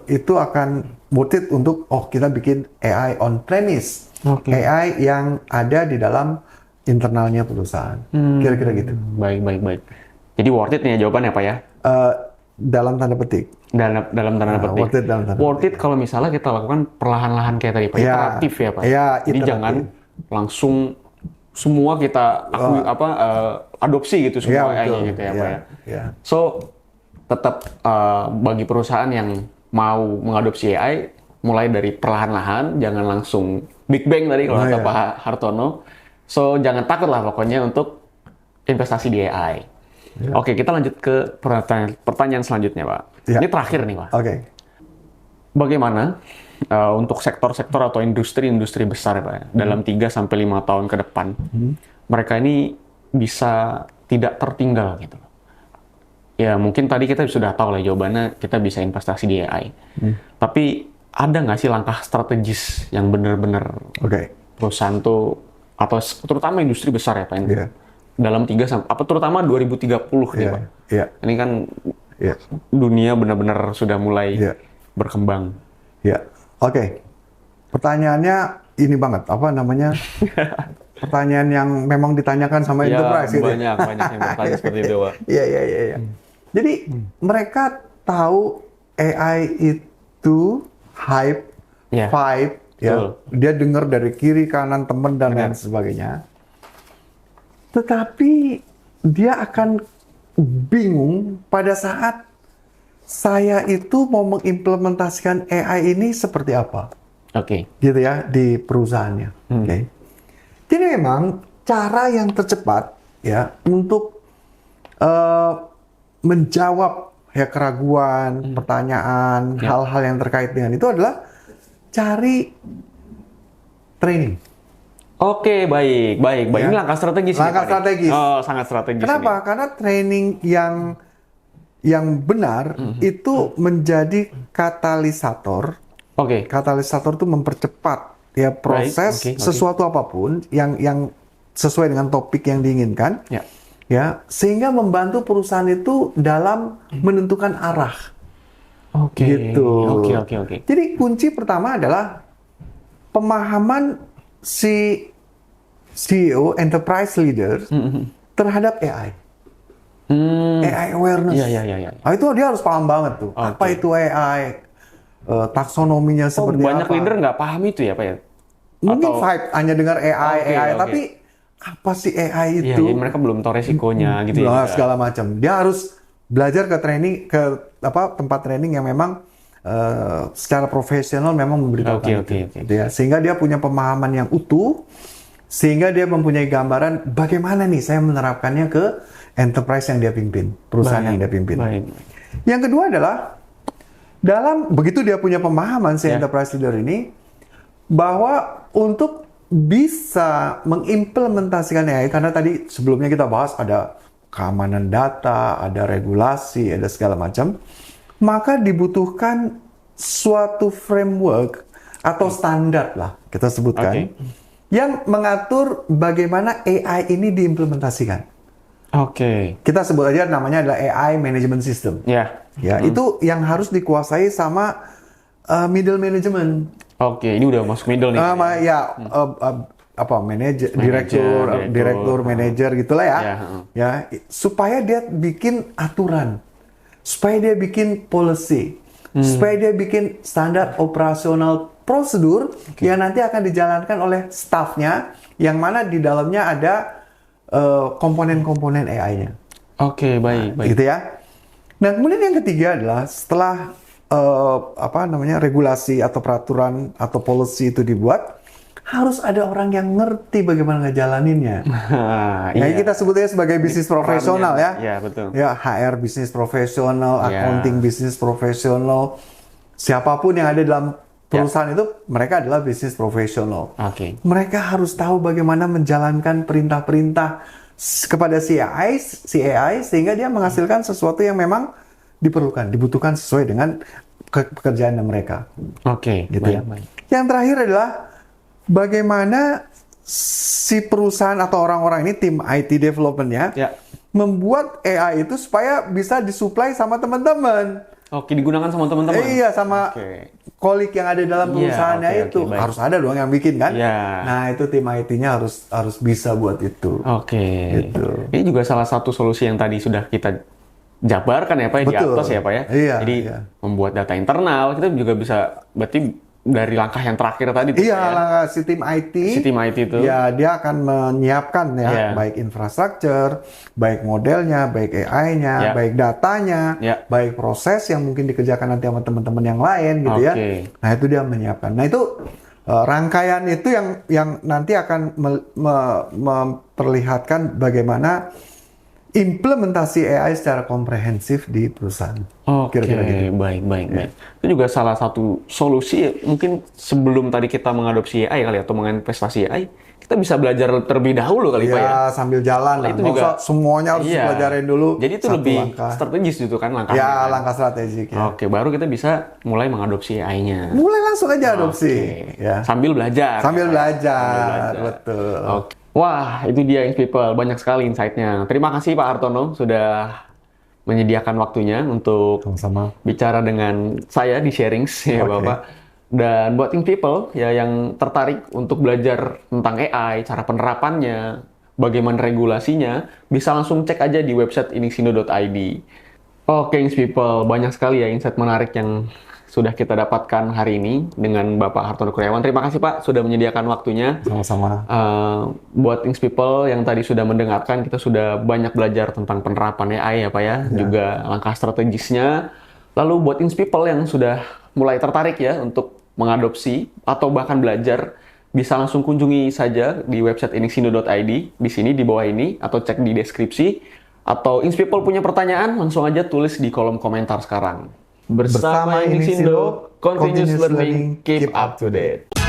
Speaker 2: itu akan worth it untuk kita bikin AI on premise,
Speaker 1: Oke.
Speaker 2: AI yang ada di dalam internalnya perusahaan. Kira-kira gitu.
Speaker 1: Baik. Jadi worth it nih ya jawabannya, Pak, ya?
Speaker 2: Dalam tanda petik.
Speaker 1: Dalam tanda petik.
Speaker 2: worth it dalam tanda
Speaker 1: Worth it kalau misalnya kita lakukan perlahan-lahan kayak tadi, Pak.
Speaker 2: Ya.
Speaker 1: Iteratif ya, Pak.
Speaker 2: Ya,
Speaker 1: Jadi
Speaker 2: iteratif.
Speaker 1: jangan langsung semua kita adopsi gitu semua AI-nya gitu ya, Pak, ya.
Speaker 2: Ya.
Speaker 1: So, tetap bagi perusahaan yang mau mengadopsi AI, mulai dari perlahan-lahan, jangan langsung Big Bang tadi kalau kata
Speaker 2: iya.
Speaker 1: Pak Hartono. So, jangan takut lah pokoknya untuk investasi di AI. Oke, kita lanjut ke pertanyaan selanjutnya, Pak.
Speaker 2: Ya.
Speaker 1: Ini terakhir nih, Pak.
Speaker 2: Oke.
Speaker 1: Bagaimana untuk sektor-sektor atau industri-industri besar, Pak, ya, dalam 3-5 tahun ke depan, mereka ini bisa tidak tertinggal gitu. Ya, mungkin tadi kita sudah tahu lah jawabannya, kita bisa investasi di AI. Tapi ada nggak sih langkah strategis yang benar-benar
Speaker 2: Oke.
Speaker 1: perusahaan tuh atau terutama industri besar ya Pak,
Speaker 2: Iya.
Speaker 1: dalam 3 sampai apa terutama 2030 nih
Speaker 2: Iya.
Speaker 1: Pak.
Speaker 2: Iya.
Speaker 1: Ini kan
Speaker 2: Iya.
Speaker 1: dunia benar-benar sudah mulai
Speaker 2: Iya.
Speaker 1: berkembang.
Speaker 2: Ya, oke. Pertanyaannya ini banget, apa namanya? Pertanyaan yang memang ditanyakan sama
Speaker 1: Ya,
Speaker 2: enterprise gitu.
Speaker 1: banyak yang bertanya seperti itu Pak.
Speaker 2: Iya, iya, iya, iya. Jadi mereka tahu AI itu hype,
Speaker 1: Ya,
Speaker 2: vibe, ya.
Speaker 1: betul.
Speaker 2: Dia dengar dari kiri, kanan, teman dan lain sebagainya. Tetapi dia akan bingung pada saat saya itu mau mengimplementasikan AI ini seperti apa,
Speaker 1: Oke.
Speaker 2: gitu ya, di perusahaannya. Oke. Jadi memang cara yang tercepat ya untuk menjawab ya keraguan, pertanyaan, hal-hal yang terkait dengan itu adalah cari training.
Speaker 1: Oke, baik.
Speaker 2: Ya.
Speaker 1: Ini langkah strategis. nih,
Speaker 2: Langkah
Speaker 1: Pak, nih.
Speaker 2: strategis.
Speaker 1: Oh, sangat strategis.
Speaker 2: Kenapa? Karena training yang benar itu menjadi katalisator.
Speaker 1: Oke.
Speaker 2: Katalisator itu mempercepat ya proses
Speaker 1: Oke.
Speaker 2: sesuatu apapun yang sesuai dengan topik yang diinginkan.
Speaker 1: Ya.
Speaker 2: Ya, sehingga membantu perusahaan itu dalam menentukan arah.
Speaker 1: Oke.
Speaker 2: Gitu.
Speaker 1: Oke.
Speaker 2: Jadi kunci pertama adalah pemahaman si CEO, enterprise leader terhadap AI. AI awareness.
Speaker 1: Iya.
Speaker 2: Nah, itu dia harus paham banget tuh.
Speaker 1: Oke.
Speaker 2: Apa itu AI? Taksonominya seperti
Speaker 1: Banyak
Speaker 2: apa?
Speaker 1: leader nggak paham itu ya Pak ya?
Speaker 2: Mungkin
Speaker 1: Atau-
Speaker 2: vibe hanya dengar AI,
Speaker 1: Oke,
Speaker 2: AI,
Speaker 1: oke.
Speaker 2: tapi apa sih AI
Speaker 1: Iya,
Speaker 2: itu?
Speaker 1: jadi mereka belum tahu resikonya gitu ya.
Speaker 2: Nah, segala macam. Dia harus belajar ke training ke tempat training yang memang secara profesional memang memberitahukan
Speaker 1: Oke.
Speaker 2: itu. Ya, sehingga dia punya pemahaman yang utuh, sehingga dia mempunyai gambaran bagaimana nih saya menerapkannya ke enterprise yang dia pimpin, perusahaan yang dia pimpin.
Speaker 1: Baik.
Speaker 2: Yang kedua adalah dalam begitu dia punya pemahaman si
Speaker 1: Ya.
Speaker 2: enterprise leader ini bahwa untuk bisa mengimplementasikan AI, karena tadi sebelumnya kita bahas ada keamanan data, ada regulasi, ada segala macam, maka dibutuhkan suatu framework atau standar lah kita sebutkan yang mengatur bagaimana AI ini diimplementasikan.
Speaker 1: Oke.
Speaker 2: Kita sebut aja namanya adalah AI Management System.
Speaker 1: Ya.
Speaker 2: Ya, itu yang harus dikuasai sama middle management.
Speaker 1: Oke, ini udah masuk middle nih.
Speaker 2: Apa direktur, manajer gitulah ya.
Speaker 1: Ya,
Speaker 2: Ya, supaya dia bikin aturan, supaya dia bikin policy, supaya dia bikin standar operasional prosedur yang nanti akan dijalankan oleh staffnya, yang mana di dalamnya ada komponen-komponen AI-nya.
Speaker 1: Oke, baik.
Speaker 2: Gitu ya. Nah, kemudian yang ketiga adalah setelah regulasi atau peraturan atau policy itu dibuat, harus ada orang yang ngerti bagaimana ngejalaninnya.
Speaker 1: Iya.
Speaker 2: Kita sebutnya sebagai bisnis profesional ya.
Speaker 1: Iya, betul.
Speaker 2: Ya, HR bisnis profesional,
Speaker 1: Iya.
Speaker 2: accounting bisnis profesional. Siapapun yang ada dalam perusahaan itu, mereka adalah bisnis profesional.
Speaker 1: Oke.
Speaker 2: Mereka harus tahu bagaimana menjalankan perintah-perintah kepada si AI sehingga dia menghasilkan sesuatu yang memang dibutuhkan sesuai dengan pekerjaan mereka.
Speaker 1: Oke,
Speaker 2: Gitu ya.
Speaker 1: baik.
Speaker 2: Yang terakhir adalah bagaimana si perusahaan atau orang-orang ini tim IT development-nya
Speaker 1: Ya.
Speaker 2: membuat AI itu supaya bisa disuplai sama teman-teman.
Speaker 1: Oke, digunakan sama teman-teman.
Speaker 2: Iya, sama
Speaker 1: Oke.
Speaker 2: kolik yang ada dalam
Speaker 1: Iya,
Speaker 2: perusahaannya
Speaker 1: oke,
Speaker 2: itu.
Speaker 1: baik.
Speaker 2: Harus ada dong yang bikin kan?
Speaker 1: Iya.
Speaker 2: Nah, itu tim IT-nya harus bisa buat itu.
Speaker 1: Oke.
Speaker 2: Gitu.
Speaker 1: Ini juga salah satu solusi yang tadi sudah kita jabarkan ya Pak ya, di
Speaker 2: Betul.
Speaker 1: atas ya Pak ya.
Speaker 2: Iya,
Speaker 1: Jadi
Speaker 2: iya.
Speaker 1: membuat data internal kita juga bisa berarti dari langkah yang terakhir tadi tuh,
Speaker 2: Iya,
Speaker 1: Pak, ya.
Speaker 2: lah, si tim IT.
Speaker 1: Si tim IT itu.
Speaker 2: Ya, dia akan menyiapkan ya,
Speaker 1: Iya.
Speaker 2: baik infrastruktur, baik modelnya, baik AI-nya,
Speaker 1: Ya.
Speaker 2: baik datanya,
Speaker 1: Ya.
Speaker 2: baik proses yang mungkin dikerjakan nanti sama teman-teman yang lain gitu ya.
Speaker 1: Oke.
Speaker 2: Nah, itu dia menyiapkan. Nah, itu rangkaian itu yang nanti akan memperlihatkan bagaimana implementasi AI secara komprehensif di perusahaan.
Speaker 1: Oke,
Speaker 2: Kira-kira gitu.
Speaker 1: baik. Itu juga salah satu solusi, mungkin sebelum tadi kita mengadopsi AI kali atau menginvestasi AI, kita bisa belajar terlebih dahulu kali Pak ya.
Speaker 2: Ya, sambil jalan lah.
Speaker 1: Itu
Speaker 2: Nggak
Speaker 1: juga
Speaker 2: usah semuanya harus
Speaker 1: iya.
Speaker 2: pelajarin dulu.
Speaker 1: Jadi itu
Speaker 2: satu
Speaker 1: lebih
Speaker 2: langkah.
Speaker 1: strategis gitu kan langkahnya.
Speaker 2: Ya,
Speaker 1: kan?
Speaker 2: langkah strategik ya.
Speaker 1: Oke, baru kita bisa mulai mengadopsi AI-nya.
Speaker 2: Mulai langsung aja adopsi.
Speaker 1: Oke.
Speaker 2: Ya.
Speaker 1: Sambil belajar.
Speaker 2: Sambil belajar,
Speaker 1: Sambil belajar.
Speaker 2: betul.
Speaker 1: Oke. Wah, itu dia Ings People. Banyak sekali insight-nya. Terima kasih Pak Hartono sudah menyediakan waktunya untuk
Speaker 2: Sama-sama.
Speaker 1: bicara dengan saya di Sharings ya
Speaker 2: Oke.
Speaker 1: Bapak. Dan buat Ings People ya yang tertarik untuk belajar tentang AI, cara penerapannya, bagaimana regulasinya, bisa langsung cek aja di website inixindo.id. Oke, Ings People, banyak sekali ya insight menarik yang sudah kita dapatkan hari ini dengan Bapak Hartono Kurniawan. Terima kasih Pak sudah menyediakan waktunya.
Speaker 2: Sama-sama.
Speaker 1: Buat Ings People yang tadi sudah mendengarkan, kita sudah banyak belajar tentang penerapan AI ya Pak ya, juga langkah strategisnya. Lalu buat Ings People yang sudah mulai tertarik ya untuk mengadopsi atau bahkan belajar, bisa langsung kunjungi saja di website inixindo.id di sini di bawah ini atau cek di deskripsi. Atau Ings People punya pertanyaan, langsung aja tulis di kolom komentar sekarang. Bersama Inixindo, continuous learning, keep up to date.